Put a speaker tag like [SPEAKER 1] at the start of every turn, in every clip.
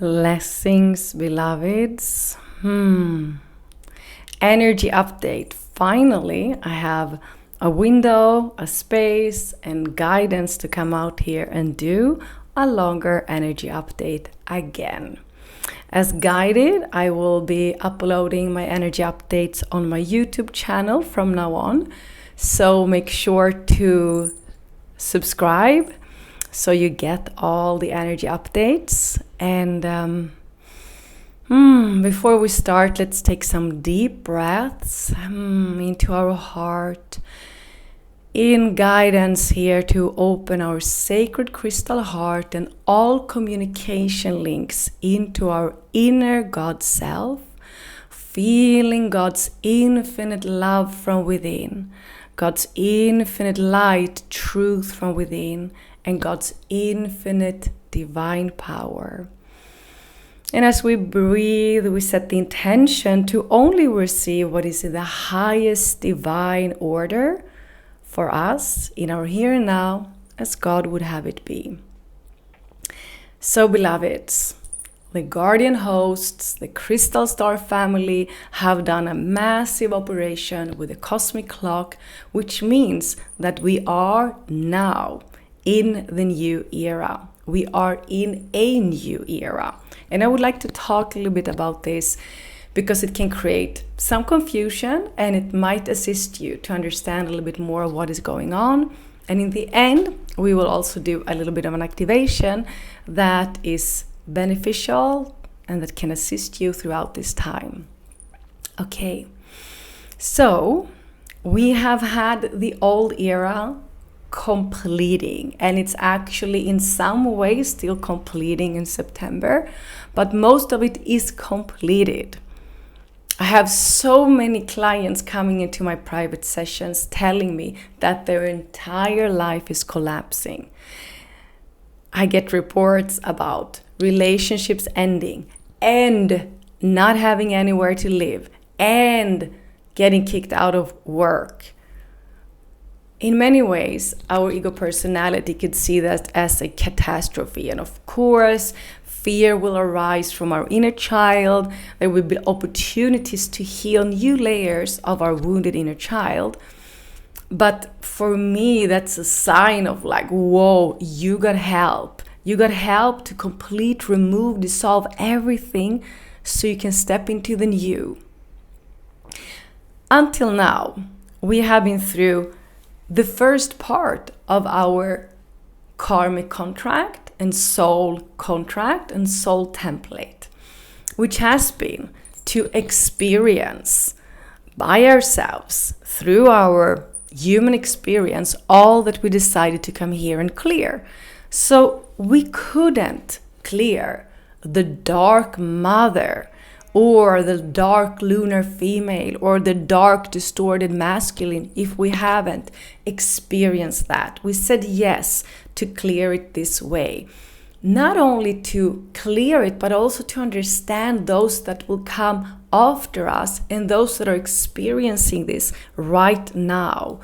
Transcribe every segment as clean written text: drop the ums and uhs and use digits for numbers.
[SPEAKER 1] Blessings, beloveds. Energy update. Finally, I have a window, a space, and guidance to come out here and do a longer energy update again. As guided, I will be uploading my energy updates on my YouTube channel from now on. So make sure to subscribe so you get all the energy updates. And before we start, let's take some deep breaths into our heart, in guidance here to open our sacred crystal heart and all communication links into our inner God self, feeling God's infinite love from within, God's infinite light, truth from within, and God's infinite divine power. And as we breathe, we set the intention to only receive what is in the highest divine order for us in our here and now, as God would have it be. So, beloveds, the guardian hosts, the crystal star family, have done a massive operation with the cosmic clock, which means that we are now in the new era. We are in a new era. And I would like to talk a little bit about this because it can create some confusion and it might assist you to understand a little bit more of what is going on. And in the end, we will also do a little bit of an activation that is beneficial and that can assist you throughout this time. Okay, so we have had the old era completing, and it's actually in some ways still completing in September, but most of it is completed. I have so many clients coming into my private sessions telling me that their entire life is collapsing. I get reports about relationships ending and not having anywhere to live and getting kicked out of work. In many ways, our ego personality could see that as a catastrophe. And of course, fear will arise from our inner child. There will be opportunities to heal new layers of our wounded inner child. But for me, that's a sign of like, whoa, you got help. You got help to complete, remove, dissolve everything so you can step into the new. Until now, we have been through the first part of our karmic contract and soul contract and soul template, which has been to experience by ourselves through our human experience all that we decided to come here and clear. So we couldn't clear the dark mother or the dark lunar female or the dark distorted masculine if we haven't experienced that. We said yes to clear it this way. Not only to clear it, but also to understand those that will come after us and those that are experiencing this right now.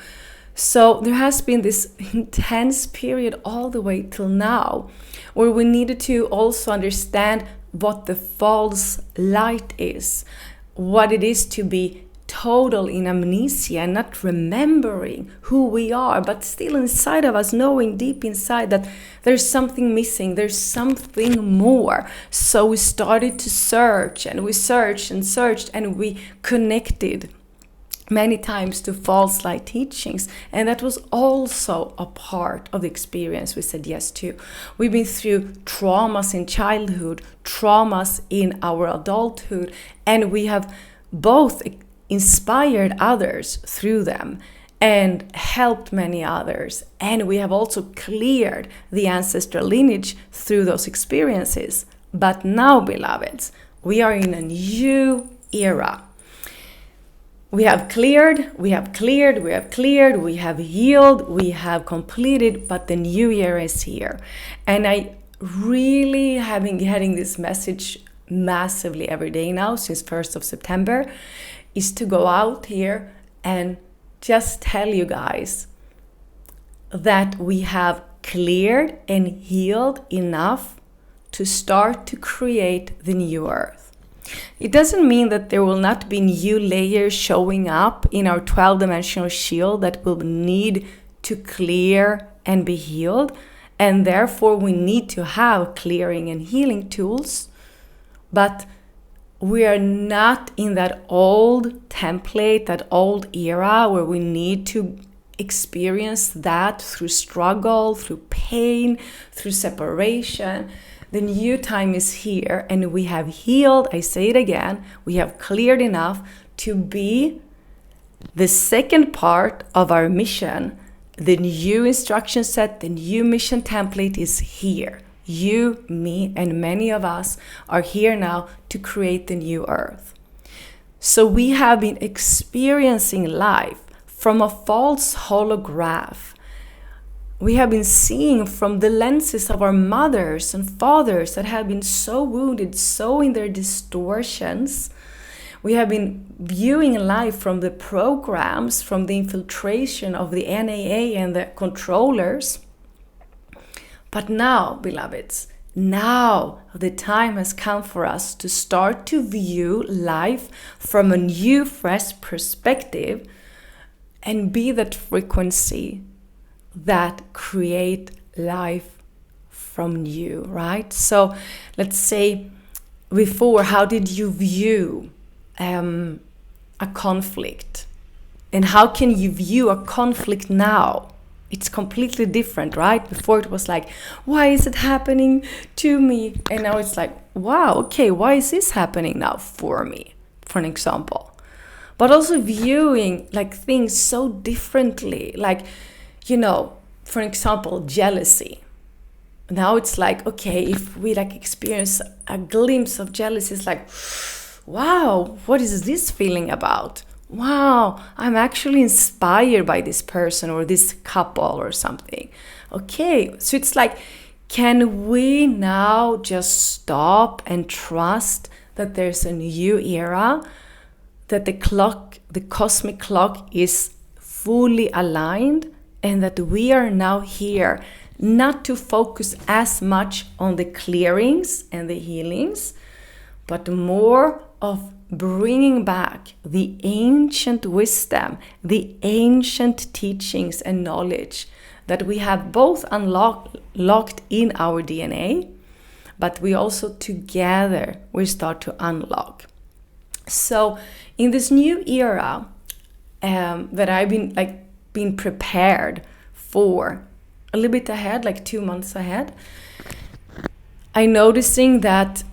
[SPEAKER 1] So there has been this intense period all the way till now where we needed to also understand what the false light is, what it is to be total in amnesia, not remembering who we are, but still inside of us knowing deep inside that there's something missing, there's something more. So we started to search, and we searched and searched, and we connected many times to false light teachings, and that was also a part of the experience we said yes to. We've been through traumas in childhood, traumas in our adulthood, and we have both inspired others through them and helped many others, and we have also cleared the ancestral lineage through those experiences. But now, beloveds, we are in a new era. We have cleared, we have cleared, we have cleared, we have healed, we have completed, but the new year is here. And I really have been getting this message massively every day now since 1st of September, is to go out here and just tell you guys that we have cleared and healed enough to start to create the new earth. It doesn't mean that there will not be new layers showing up in our 12-dimensional shield that will need to clear and be healed, and therefore we need to have clearing and healing tools. But we are not in that old template, that old era where we need to experience that through struggle, through pain, through separation. The new time is here, and we have healed, I say it again, we have cleared enough to be the second part of our mission. The new instruction set, the new mission template is here. You, me, and many of us are here now to create the new earth. So we have been experiencing life from a false holograph. We have been seeing from the lenses of our mothers and fathers that have been so wounded, so in their distortions. We have been viewing life from the programs, from the infiltration of the NAA and the controllers. But now, beloveds, now the time has come for us to start to view life from a new, fresh perspective and be that frequency that create life from new, right? So let's say before, how did you view a conflict? And how can you view a conflict now? It's completely different, right? Before it was like, why is it happening to me? And now it's like, wow, okay, why is this happening now for me? For an example. But also viewing like things so differently. Like, for example, jealousy. Now it's like, okay, if we like experience a glimpse of jealousy, it's like, wow, what is this feeling about? Wow, I'm actually inspired by this person or this couple or something. Okay, so it's like, can we now just stop and trust that there's a new era, that the cosmic clock is fully aligned, and that we are now here not to focus as much on the clearings and the healings, but more of bringing back the ancient wisdom, the ancient teachings and knowledge that we have both locked in our DNA, but we also together we start to unlock. So in this new era that I've been prepared for a little bit ahead, like 2 months ahead, I'm noticing that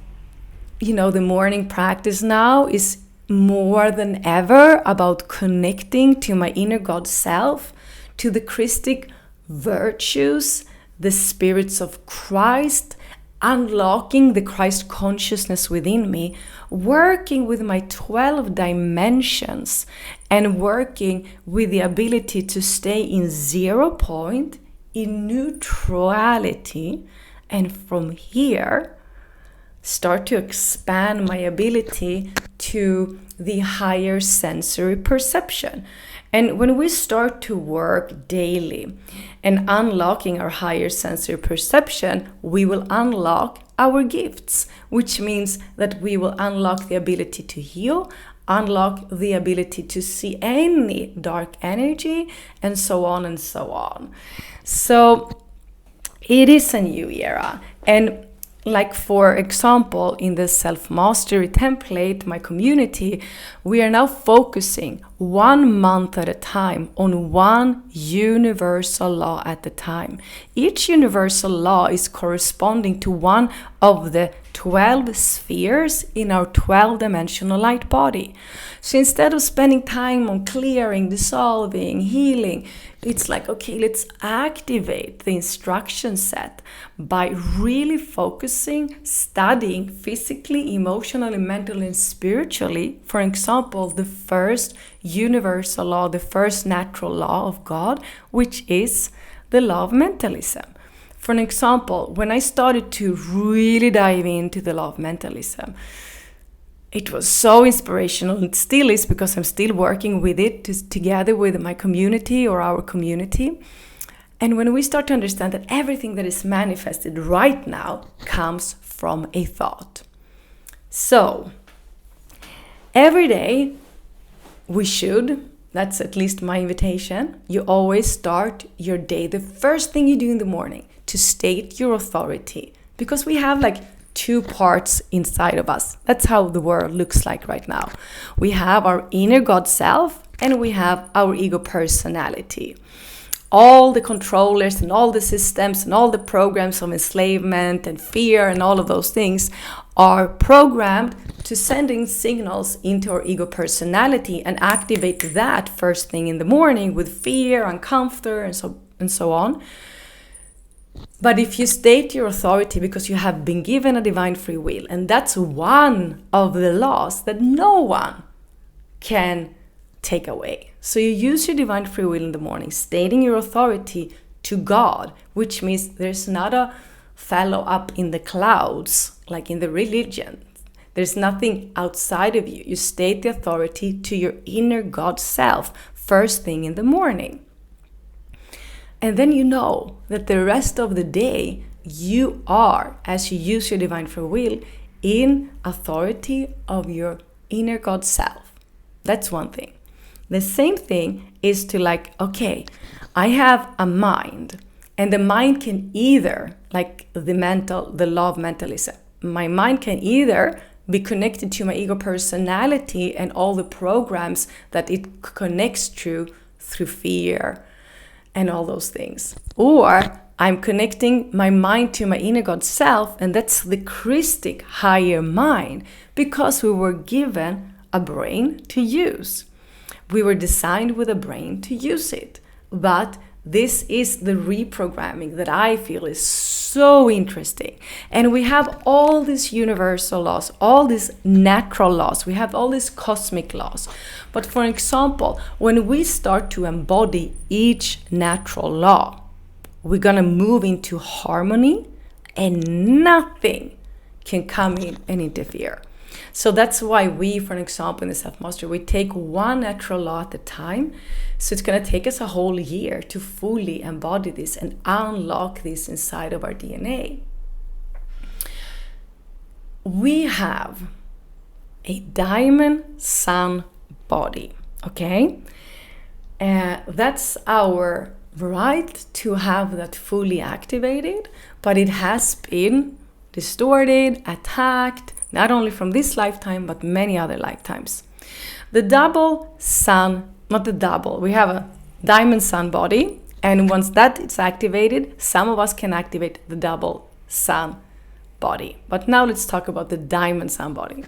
[SPEAKER 1] the morning practice now is more than ever about connecting to my inner God self, to the Christic virtues, the spirits of Christ, unlocking the Christ consciousness within me, working with my 12 dimensions, and working with the ability to stay in 0 point, in neutrality, and from here start to expand my ability to the higher sensory perception. And when we start to work daily and unlocking our higher sensory perception, we will unlock our gifts, which means that we will unlock the ability to heal, unlock the ability to see any dark energy, and so on and so on. So it is a new era. And like, for example, in the self-mastery template, my community, we are now focusing 1 month at a time on one universal law at a time. Each universal law is corresponding to one of the 12 spheres in our 12-dimensional light body. So instead of spending time on clearing, dissolving, healing, it's like, okay, let's activate the instruction set by really focusing, studying physically, emotionally, mentally, and spiritually. For example, the first universal law, the first natural law of God, which is the law of mentalism. For an example, when I started to really dive into the law of mentalism, it was so inspirational. It still is, because I'm still working with it together with my community or our community. And when we start to understand that everything that is manifested right now comes from a thought. So, every day we should, that's at least my invitation, you always start your day, the first thing you do in the morning, to state your authority. Because we have like two parts inside of us. That's how the world looks like right now. We have our inner God self and we have our ego personality. All the controllers and all the systems and all the programs of enslavement and fear and all of those things are programmed to sending signals into our ego personality and activate that first thing in the morning with fear and comfort and so on. But if you state your authority because you have been given a divine free will, and that's one of the laws that no one can take away. So you use your divine free will in the morning, stating your authority to God, which means there's not a fellow up in the clouds like in the religion. There's nothing outside of you. You state the authority to your inner God self first thing in the morning. And then you know that the rest of the day you are, as you use your divine free will, in authority of your inner God self. That's one thing. The same thing is to okay, I have a mind, and the mind can either, like the law of mentalism, my mind can either be connected to my ego personality and all the programs that it connects through fear and all those things. Or I'm connecting my mind to my inner God self, and that's the Christic higher mind, because we were given a brain to use. We were designed with a brain to use it. But this is the reprogramming that I feel is so interesting. And we have all these universal laws, all these natural laws, we have all these cosmic laws. But for example, when we start to embody each natural law, we're gonna move into harmony and nothing can come in and interfere. So that's why we, for example, in the Self-Mastery, we take one natural law at a time. So it's going to take us a whole year to fully embody this and unlock this inside of our DNA. We have a diamond sun body, okay? That's our right to have that fully activated, but it has been distorted, attacked, not only from this lifetime, but many other lifetimes. The double sun, not the double, we have a diamond sun body, and once that is activated, some of us can activate the double sun body. But now let's talk about the diamond sun body.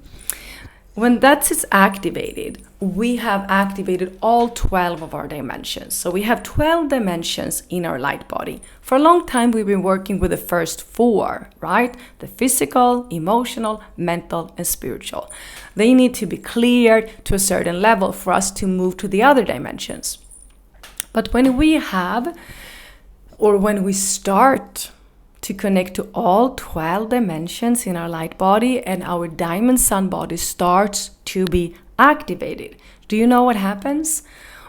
[SPEAKER 1] When that is activated, we have activated all 12 of our dimensions. So we have 12 dimensions in our light body. For a long time, we've been working with the first 4, right? The physical, emotional, mental, and spiritual. They need to be cleared to a certain level for us to move to the other dimensions. But when we start to connect to all 12 dimensions in our light body and our diamond sun body starts to be activated, do you know what happens?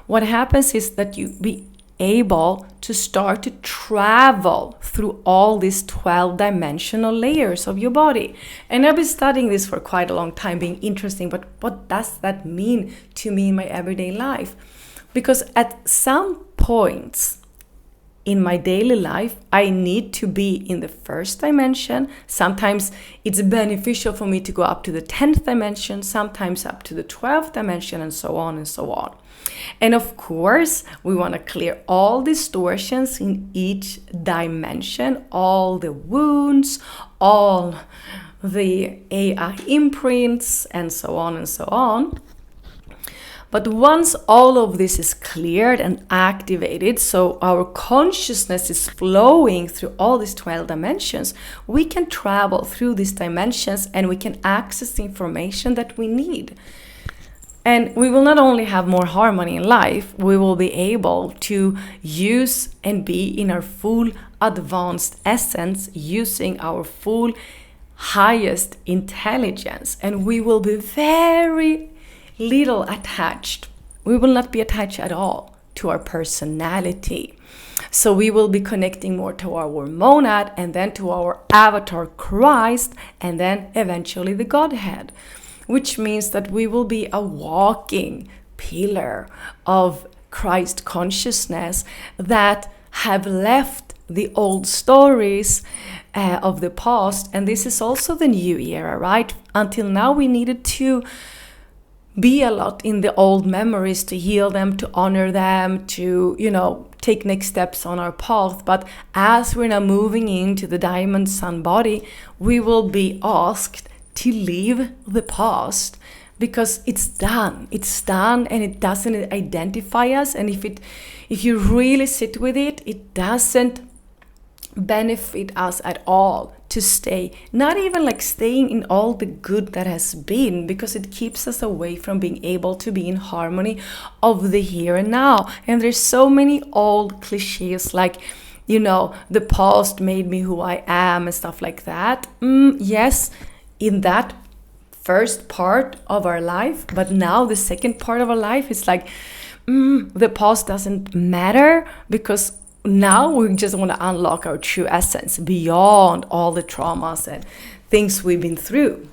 [SPEAKER 1] What happens is that you be able to start to travel through all these 12 dimensional layers of your body. And I've been studying this for quite a long time, being interesting, but what does that mean to me in my everyday life? Because at some points in my daily life, I need to be in the first dimension. Sometimes it's beneficial for me to go up to the 10th dimension, sometimes up to the 12th dimension, and so on and so on. And of course, we want to clear all distortions in each dimension, all the wounds, all the AI imprints, and so on and so on. But once all of this is cleared and activated, so our consciousness is flowing through all these 12 dimensions, we can travel through these dimensions and we can access the information that we need. And we will not only have more harmony in life, we will be able to use and be in our full advanced essence, using our full highest intelligence. And we will be very little attached. We will not be attached at all to our personality. So we will be connecting more to our monad, and then to our avatar Christ, and then eventually the Godhead, which means that we will be a walking pillar of Christ consciousness that have left the old stories of the past. And this is also the new era, right? Until now we needed to be a lot in the old memories to heal them, to honor them, to, take next steps on our path. But as we're now moving into the diamond sun body, we will be asked to leave the past, because it's done, and it doesn't identify us. And if you really sit with it, it doesn't benefit us at all to stay, not even like staying in all the good that has been, because it keeps us away from being able to be in harmony of the here and now. And there's so many old cliches like, the past made me who I am and stuff like that. Yes, in that first part of our life, but now the second part of our life is like, the past doesn't matter, because now we just want to unlock our true essence beyond all the traumas and things we've been through.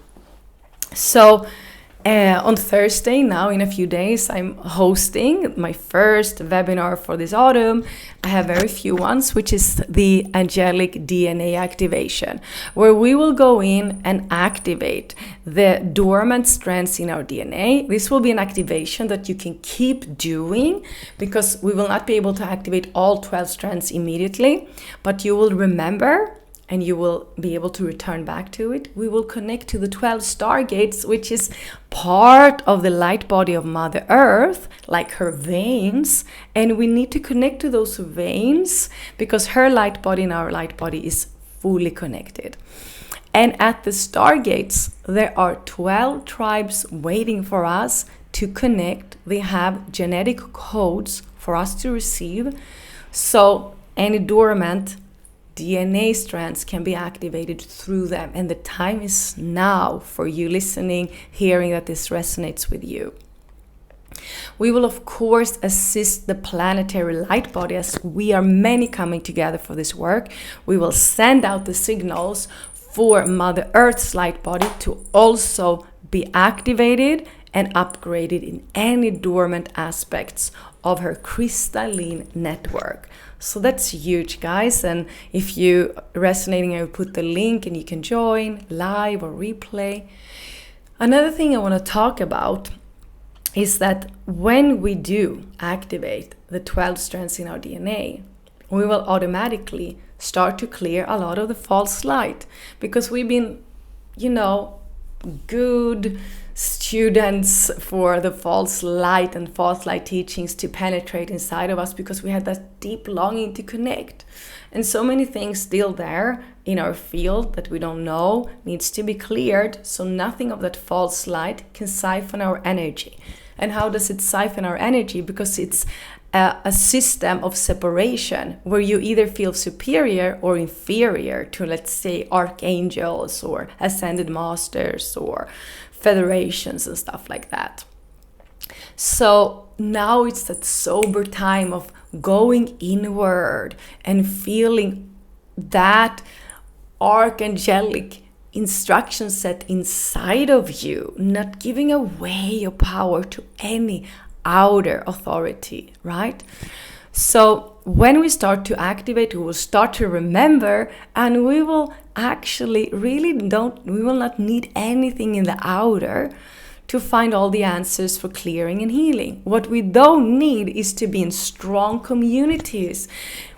[SPEAKER 1] So on Thursday, now in a few days, I'm hosting my first webinar for this autumn. I have very few ones, which is the Angelic DNA activation, where we will go in and activate the dormant strands in our DNA. This will be an activation that you can keep doing, because we will not be able to activate all 12 strands immediately, but you will remember and you will be able to return back to it. We will connect to the 12 stargates, which is part of the light body of Mother Earth, like her veins. And we need to connect to those veins, because her light body and our light body is fully connected. And at the stargates, there are 12 tribes waiting for us to connect. They have genetic codes for us to receive. So any dormant DNA strands can be activated through them. And the time is now for you listening, hearing that this resonates with you. We will, of course, assist the planetary light body, as we are many coming together for this work. We will send out the signals for Mother Earth's light body to also be activated and upgraded in any dormant aspects of her crystalline network. So that's huge, guys. And if you resonating, I will put the link and you can join live or replay. Another thing I want to talk about is that when we do activate the 12 strands in our DNA, we will automatically start to clear a lot of the false light, because we've been, good students for the false light and false light teachings to penetrate inside of us, because we had that deep longing to connect. And so many things still there in our field that we don't know needs to be cleared, so nothing of that false light can siphon our energy. And how does it siphon our energy? Because it's a system of separation where you either feel superior or inferior to, let's say, archangels or ascended masters or federations and stuff like that. So now it's that sober time of going inward and feeling that archangelic instruction set inside of you, not giving away your power to any outer authority, right? So when we start to activate, we will start to remember, and we will actually we will not need anything in the outer to find all the answers for clearing and healing. What we don't need is to be in strong communities.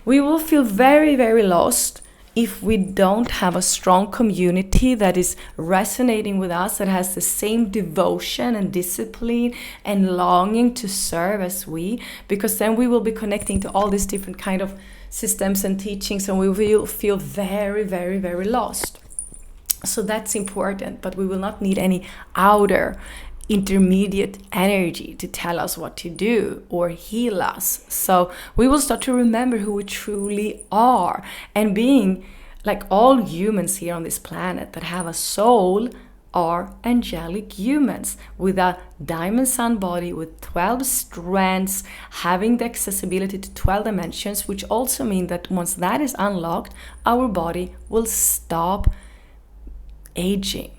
[SPEAKER 1] We will feel very, very lost if we don't have a strong community that is resonating with us, that has the same devotion and discipline and longing to serve as we, because then we will be connecting to all these different kind of systems and teachings, and we will feel very, very, very lost. So that's important, but we will not need any outer intermediate energy to tell us what to do or heal us. So we will start to remember who we truly are, and being like all humans here on this planet that have a soul are angelic humans with a diamond sun body with 12 strands, having the accessibility to 12 dimensions, which also means that once that is unlocked, our body will stop aging.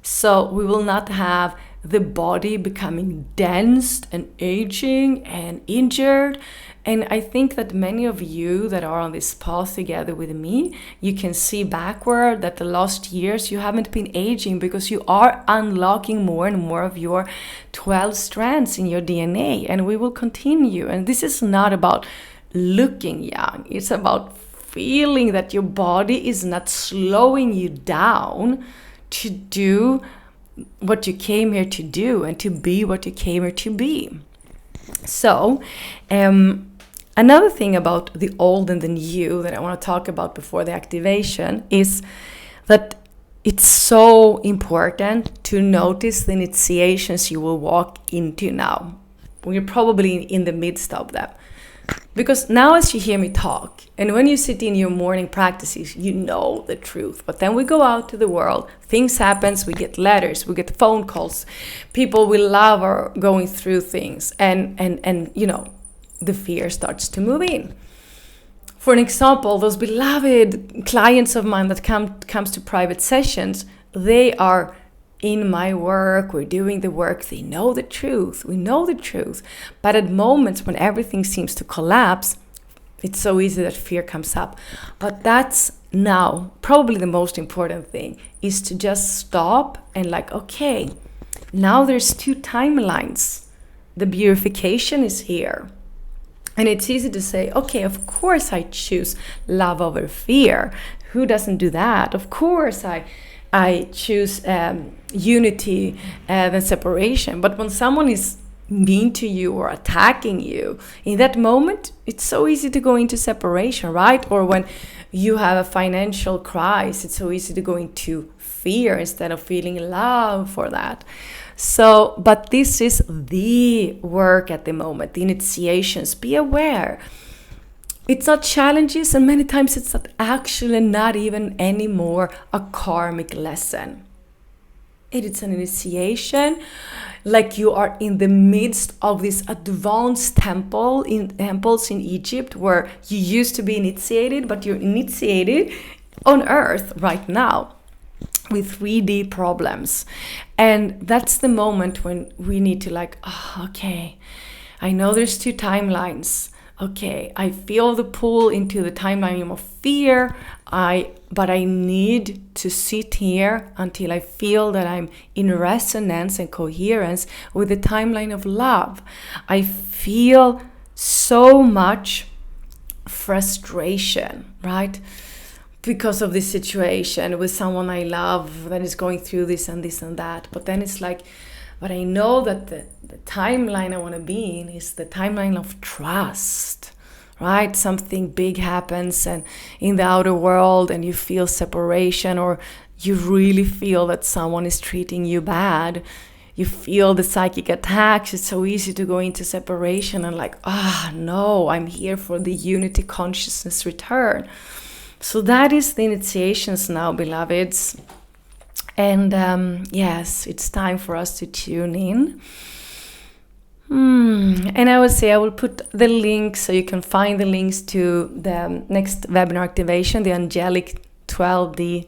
[SPEAKER 1] So we will not have the body becoming dense and aging and injured. And I think that many of you that are on this path together with me, you can see backward that the last years you haven't been aging because you are unlocking more and more of your 12 strands in your DNA. And we will continue. And this is not about looking young. It's about feeling that your body is not slowing you down to do what you came here to do and to be what you came here to be. So, another thing about the old and the new that I want to talk about before the activation is that it's so important to notice the initiations you will walk into now. We're probably in the midst of them. Because now as you hear me talk, and when you sit in your morning practices, you know the truth. But then we go out to the world, things happen, we get letters, we get phone calls, people we love are going through things, and you know, the fear starts to move in. For an example, those beloved clients of mine that comes to private sessions, they are in my work, we're doing the work, they know the truth, we know the truth. But at moments when everything seems to collapse, it's so easy that fear comes up. But that's now probably the most important thing, is to just stop and like, okay, now there's two timelines. The purification is here. And it's easy to say, okay, of course I choose love over fear. Who doesn't do that? Of course I choose unity than separation. But when someone is mean to you or attacking you, in that moment, it's so easy to go into separation, right? Or when you have a financial crisis, it's so easy to go into fear instead of feeling love for that. So, but this is the work at the moment, the initiations. Be aware. It's not challenges, and many times it's not even anymore a karmic lesson. It is an initiation, like you are in the midst of this advanced temples in Egypt where you used to be initiated, but you're initiated on Earth right now with 3D problems. And that's the moment when we need to like, oh, okay, I know there's two timelines. Okay, I feel the pull into the timeline of fear, but I need to sit here until I feel that I'm in resonance and coherence with the timeline of love. I feel so much frustration, right? Because of this situation with someone I love that is going through this and this and that. But then it's like, but I know that the timeline I want to be in is the timeline of trust, right? Something big happens and in the outer world and you feel separation, or you really feel that someone is treating you bad. You feel the psychic attacks. It's so easy to go into separation and like, no, I'm here for the unity consciousness return. So that is the initiations now, beloveds. And yes, it's time for us to tune in. And I would say I will put the links so you can find the links to the next webinar activation, the Angelic 12D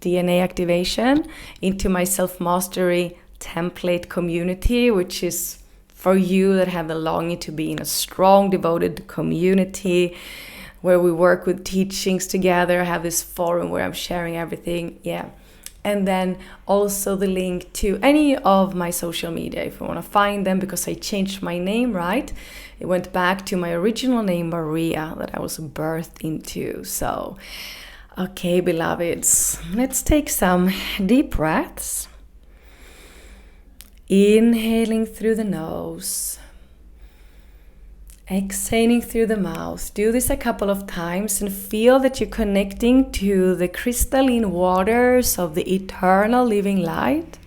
[SPEAKER 1] DNA activation, into my self-mastery template community, which is for you that have the longing to be in a strong, devoted community where we work with teachings together. I have this forum where I'm sharing everything. Yeah. And then also the link to any of my social media if you want to find them, because I changed my name, right? It went back to my original name, Maria, that I was birthed into. So, okay, beloveds, let's take some deep breaths. Inhaling through the nose. Exhaling through the mouth. Do this a couple of times and feel that you're connecting to the crystalline waters of the eternal living light.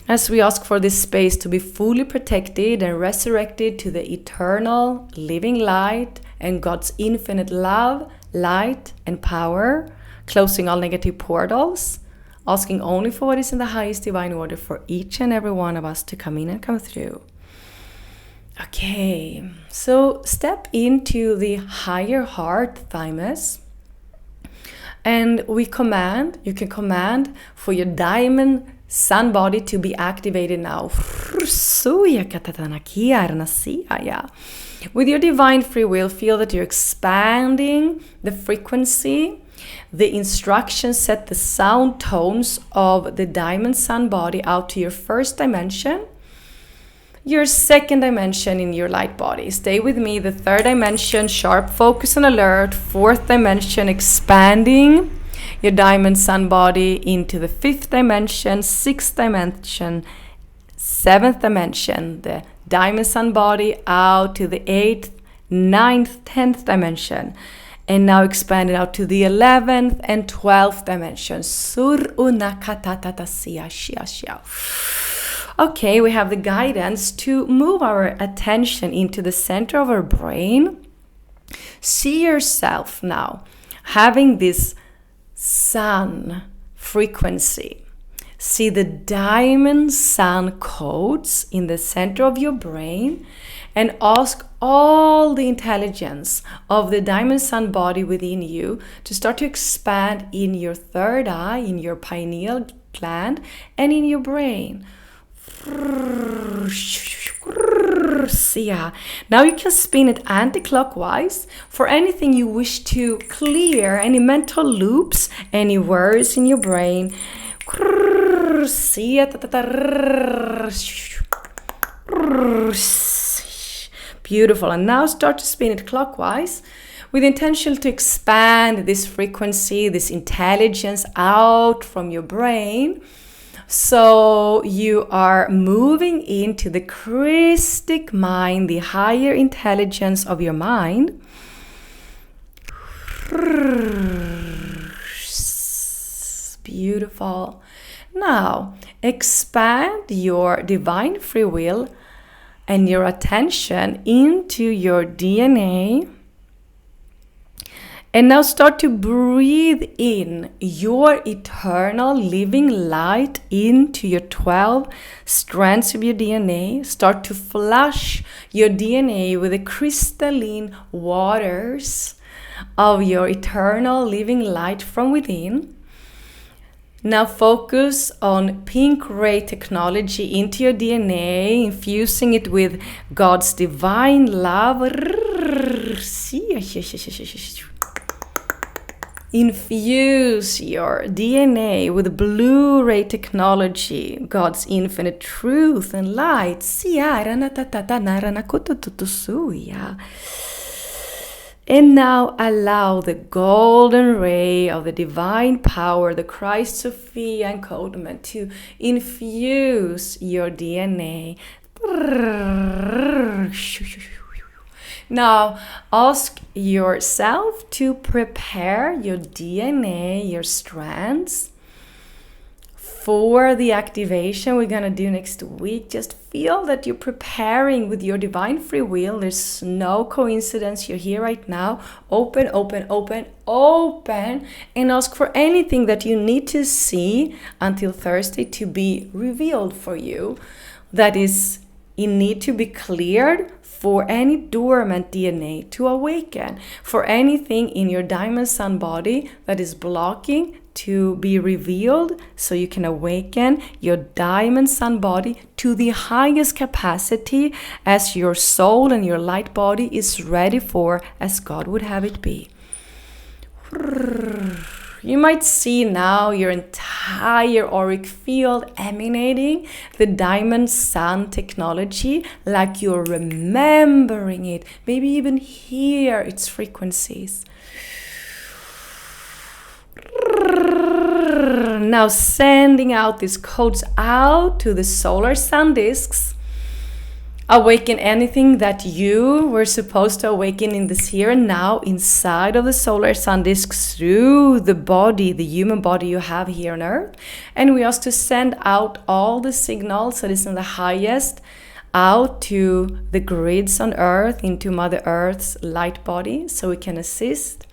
[SPEAKER 1] As we ask for this space to be fully protected and resurrected to the eternal living light and God's infinite love, light, and power, closing all negative portals, asking only for what is in the highest divine order for each and every one of us to come in and come through. Okay, so step into the higher heart thymus. And you can command for your diamond sun body to be activated now. With your divine free will, feel that you're expanding the frequency. The instructions set the sound tones of the diamond sun body out to your first dimension, your second dimension in your light body. Stay with me. The third dimension, sharp focus and alert. Fourth dimension, expanding your diamond sun body into the fifth dimension, sixth dimension, seventh dimension, the diamond sun body out to the 8th, 9th, 10th dimension. And now expand it out to the 11th and 12th dimension. Okay, we have the guidance to move our attention into the center of our brain. See yourself now having this sun frequency. See the diamond sun codes in the center of your brain and ask all the intelligence of the diamond sun body within you to start to expand in your third eye, in your pineal gland, and in your brain. Now you can spin it anti-clockwise for anything you wish to clear, any mental loops, any worries in your brain. Beautiful. And now start to spin it clockwise with the intention to expand this frequency, this intelligence out from your brain. So you are moving into the Christic mind, the higher intelligence of your mind. Beautiful. Now, expand your divine free will and your attention into your DNA. And now start to breathe in your eternal living light into your 12 strands of your DNA. Start to flush your DNA with the crystalline waters of your eternal living light from within. Now focus on pink ray technology into your DNA, infusing it with God's divine love. Infuse your DNA with blue ray technology, God's infinite truth and light. And now allow the golden ray of the divine power, the Christ Sophia encodement, to infuse your DNA. Now, ask yourself to prepare your DNA, your strands, for the activation we're going to do next week. Just feel that you're preparing with your divine free will. There's no coincidence. You're here right now. Open, open, open, open, and ask for anything that you need to see until Thursday to be revealed for you. That is in need to be cleared, for any dormant DNA to awaken, for anything in your diamond sun body that is blocking to be revealed, so you can awaken your diamond sun body to the highest capacity as your soul and your light body is ready for, as God would have it be. You might see now your entire auric field emanating the diamond sun technology like you're remembering it, maybe even hear its frequencies. Now sending out these codes out to the solar sun disks. Awaken anything that you were supposed to awaken in this here and now inside of the solar sun disks through the body, the human body you have here on Earth. And we ask to send out all the signals that is in the highest out to the grids on Earth, into Mother Earth's light body, so we can assist.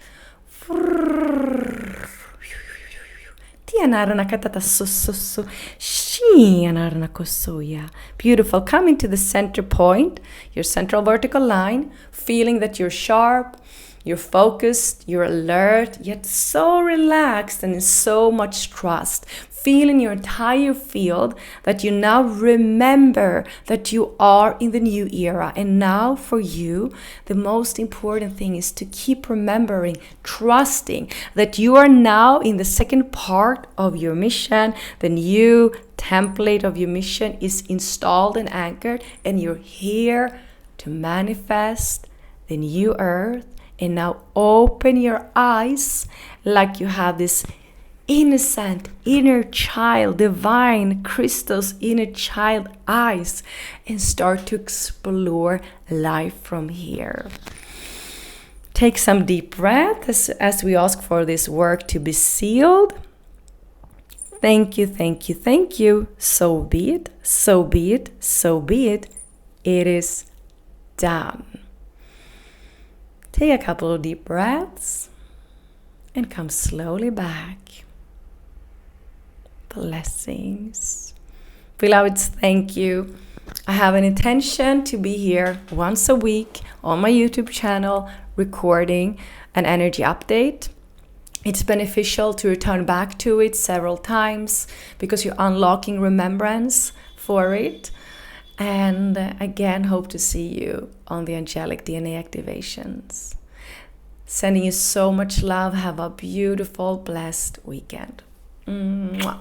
[SPEAKER 1] Beautiful. Come into the center point, your central vertical line, feeling that you're sharp, you're focused, you're alert, yet so relaxed and in so much trust. Feel in your entire field that you now remember that you are in the new era. And now for you, the most important thing is to keep remembering, trusting that you are now in the second part of your mission. The new template of your mission is installed and anchored, and you're here to manifest the new earth. And now open your eyes like you have this innocent inner child, divine crystals, inner child eyes, and start to explore life from here. Take some deep breaths as we ask for this work to be sealed. Thank you, thank you, thank you. So be it, so be it, so be it. It is done. Take a couple of deep breaths and come slowly back. Blessings. Beloveds, thank you. I have an intention to be here once a week on my YouTube channel recording an energy update. It's beneficial to return back to it several times because you're unlocking remembrance for it. And again, hope to see you on the Angelic DNA activations. Sending you so much love. Have a beautiful, blessed weekend. Mwah.